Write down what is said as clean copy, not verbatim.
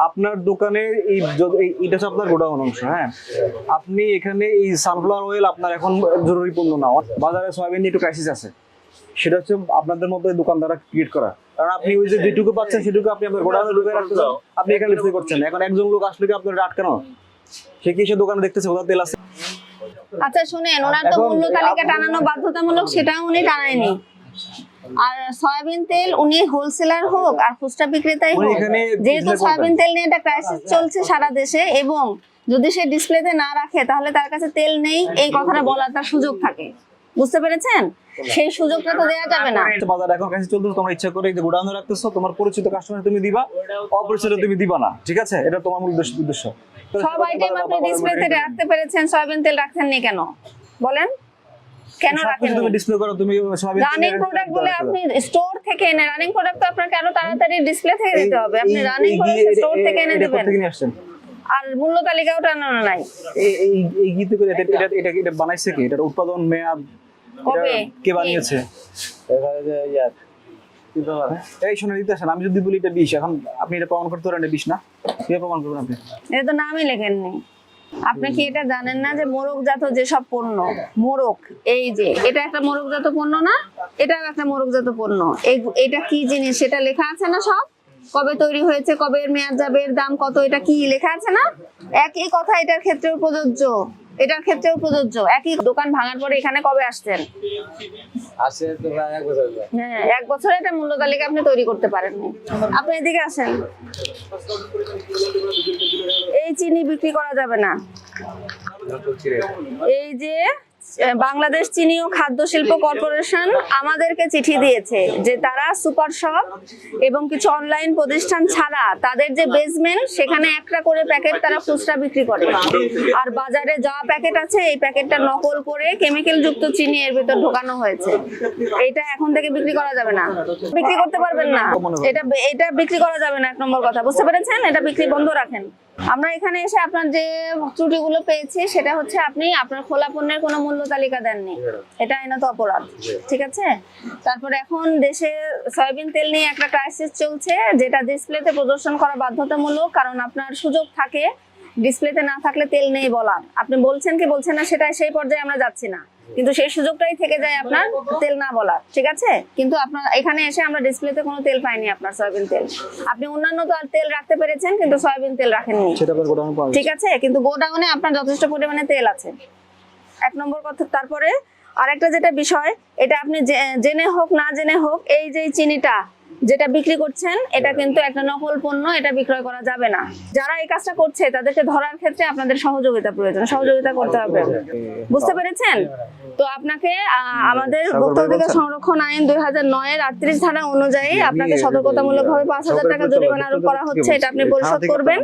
আপনার দোকানে এটা হচ্ছে আপনার গোডাউন অংশ। হ্যাঁ, আপনি এখানে এই সানফ্লাওয়ার অয়েল আপনার এখন জরুরি পণ্য না। বাজারে সয়াবিন নিয়ে একটু ক্রাইসিস আছে, সেটা হচ্ছে আপনাদের মতো দোকানদাররা ক্রিয়েট করা। কারণ আপনি ওই যে যেটুকু পাচ্ছেন সেটুকু আপনি আপনার গোডাউনে ঢুকে রাখতে চান, আপনি এখানে বিক্রি করছেন। এখন একজন লোক আসলে কি আপনার আটকানো, সে কি সে দোকানে দেখতেছে কোথাও তেল আছে? আচ্ছা শুনেন, ওনার তো মূল্য তালিকা টানানো বাধ্যতামূলক, সেটাও উনি টানায়নি। আর সয়াবিন তেল উনি হোলসেলার হোক আর খুচরা বিক্রেতাই হোক, যেহেতু সয়াবিন তেল নিয়ে একটা ক্রাইসিস চলছে সারা দেশে, এবং যদি সে ডিসপ্লেতে না রাখে তাহলে তার কাছে তেল নেই এই কথাটা বলার তার সুযোগ থাকে। বুঝতে পেরেছেন? সেই সুযোগটা তো দেয়া যাবে না। বাজার এখন কাছে চলতেছে, তোমরা ইচ্ছা করে যে গোডাউনে রাখতেছো, তোমার পরিচিত কাস্টমার তুমি দিবা, অপরিচিত তুমি দিবা না। ঠিক আছে, এটা তোমার মূল উদ্দেশ্য। সব আইটেম আপনি ডিসপ্লেতে রাখতে পেরেছেন, সয়াবিন তেল রাখতেননি কেন বলেন? কেন রাখেন? তুমি ডিসপ্লে করো, তুমি সয়াবিন তেল রানিং প্রোডাক্ট বলে আপনি স্টোর থেকে এনে, রানিং প্রোডাক্ট তো আপনাকে আরো তাড়াতাড়ি ডিসপ্লে থেকে দিতে হবে। আপনি রানিং প্রোডাক্ট স্টোর থেকে এনে দিবেন, আর মূল্য তালিকাও টানানো নাই। এই গীতে করে এটা বানাইছে কি? এটার উৎপাদন মেয়াদ কবে কে বানিয়েছে? এই শোনা দিতে আসেন, আমি যদি বলি এটা 20, এখন আপনি এটা প্রমাণ করতে পারেন এটা 20 না, কে প্রমাণ করবেন? আপনি এটা তো নামই লেখেননি। আপনি কি এটা জানেন না যে মোরগজাত যেসব পণ্য, মোরগ, এই যে এটা একটা মোরগজাত পণ্য না, এটাও একটা মোরগজাত পণ্য। এটা কি জিনিস সেটা লেখা আছে না, সব কবে তৈরি হয়েছে, কবে এর মেয়াদ যাবে, এর দাম কত, এটা কি লেখা আছে না? একই কথা এটার ক্ষেত্রেও প্রযোজ্য, এটার ক্ষেত্রেও প্রযোজ্য। একই দোকান ভাঙার পরে এখানে কবে আসছেন? আসে তো প্রায় 1 বছর। হ্যাঁ, 1 বছরে এটা মূল্য তালিকা আপনি তৈরি করতে পারেননি। আপনি এদিকে আসেন। এই চিনি বিক্রি করা যাবে না। এই যে বাংলাদেশ চিনি ও খাদ্য শিল্প কর্পোরেশন আমাদেরকে চিঠি দিয়েছে যে তারা সুপার শপ এবং কিছু অনলাইন প্রতিষ্ঠান ছাড়া তাদের যে বেসমেন্ট, সেখানে একটা করে প্যাকেট তারা খুচরা বিক্রি করে, আর বাজারে যা প্যাকেট আছে এই প্যাকেটটা নকল করে কেমিক্যাল যুক্ত চিনি এর ভিতর ঢোকানো হয়েছে। এটা এখন থেকে বিক্রি করা যাবে না, বিক্রি করতে পারবেন না। এটা বিক্রি করা যাবে না, 1 নম্বর কথা। বুঝতে পেরেছেন? এটা বিক্রি বন্ধ রাখেন। আমরা এখানে এসে আপনার যে ত্রুটিগুলো পেয়েছি সেটা হচ্ছে আপনি আপনার খোলা পণ্যের কোনো মূল্য তালিকা দেননি, এটা আইনত অপরাধ। ঠিক আছে? তারপরে এখন দেশে সয়াবিন তেল নিয়ে একটা ক্রাইসিস চলছে, যেটা ডিসপ্লেতে প্রদর্শন করা বাধ্যতামূলক, কারণ আপনার সুযোগ থাকে ডিসপ্লেতে না থাকলে তেল নেই বলার। আপনি বলছেন কি বলছেন না সেটা সেই পর্যায়ে আমরা যাচ্ছি না, কিন্তু সেই সুযোগটাই থেকে যায় আপনার তেল না বলার। ঠিক আছে? কিন্তু আপনার এখানে এসে আমরা ডিসপ্লেতে কোনো তেল পাইনি আপনার সয়াবিন তেল। আপনি অন্যান্য তো তেল রাখতে পেরেছেন, কিন্তু সয়াবিন তেল রাখেননি। ঠিক আছে? কিন্তু গোডাউনে আপনার যথেষ্ট পরিমাণে তেল আছে, 1 নম্বর কথা। তারপরে আরেকটা যেটা বিষয়, এটা আপনি জেনে হোক না জেনে হোক, এই যে চিনিটা যেটা বিক্রি করছেন এটা কিন্তু একটা নকল পণ্য, এটা বিক্রয় করা যাবে না। যারা এই কাজটা করছে তাদেরকে ধরার ক্ষেত্রে আপনাদের সহযোগিতা প্রয়োজন, সহযোগিতা করতে হবে। বুঝতে পেরেছেন? তো আপনাকে আমাদের ভোক্তা অধিকার সংরক্ষণ আইন 2009 এর 38 ধারা অনুযায়ী আপনাকে সতর্কতামূলকভাবে 5,000 টাকা জরিমানা আরোপ করা হচ্ছে, এটা আপনি পরিশোধ করবেন।